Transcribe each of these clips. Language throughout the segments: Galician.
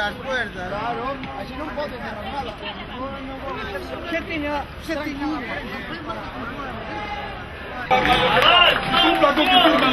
las puertas. Claro, así non pode cerrar nada. Se tiña... Cumpla con que firma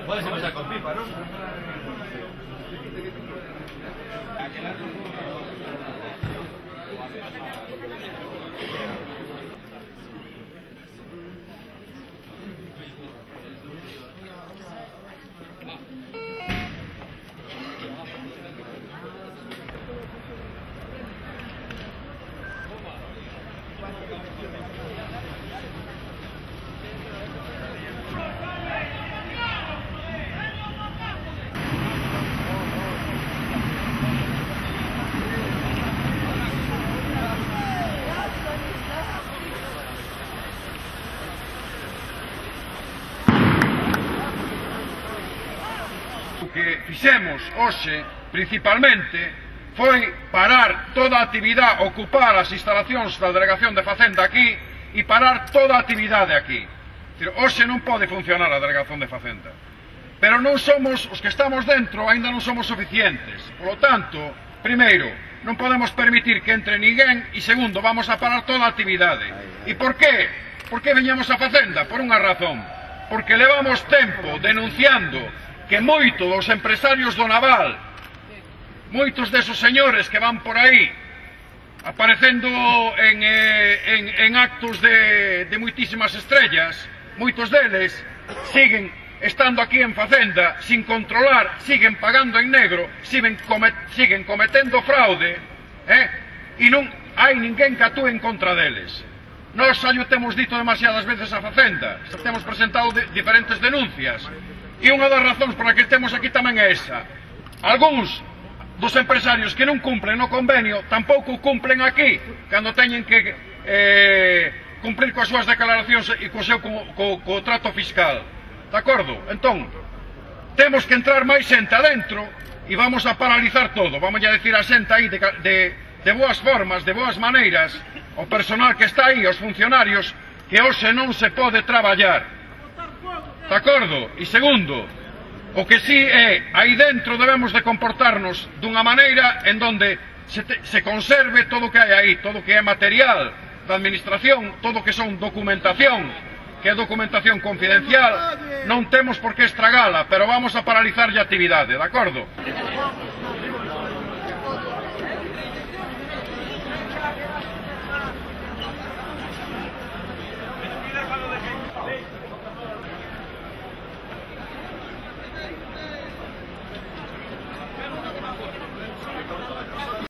Puedes empezar con pipa, ¿no? O que fixemos hoxe, principalmente, foi parar toda a actividade, ocupar as instalacións da Delegación de Facenda aquí e parar toda a actividade aquí. Hoxe non pode funcionar a Delegación de Facenda. Pero non somos, os que estamos dentro, aínda non somos suficientes. Por lo tanto, primeiro, non podemos permitir que entre ninguén e segundo, vamos a parar toda a actividade. E por qué? Por que veñamos a Facenda? Por unha razón. Porque levamos tempo denunciando que moitos dos empresarios do naval, moitos desos señores que van por aí aparecendo en actos de moitísimas estrellas, moitos deles siguen estando aquí en Facenda sin controlar, siguen pagando en negro, siguen cometendo fraude, e non hai ninguén que actúe en contra deles. Nós xa o temos dito demasiadas veces a Facenda, temos presentado diferentes denuncias, e unha das razóns por a que temos aquí tamén é esa. Algúns dos empresarios que non cumplen no convenio tampouco cumplen aquí cando teñen que cumplir coas súas declaracións e co seu co trato fiscal. De acordo? Entón, temos que entrar máis xente adentro e vamos a paralizar todo. Vamos a decir a xente aí de boas formas, de boas maneiras, o personal que está aí, os funcionarios, que hoxe non se pode traballar. De acordo? E segundo, o que sí é, aí dentro debemos de comportarnos dunha maneira en donde se conserve todo o que hai aí, todo o que é material da administración, todo o que son documentación, que é documentación confidencial, non temos por que estragala, pero vamos a paralizar a actividade, de acordo?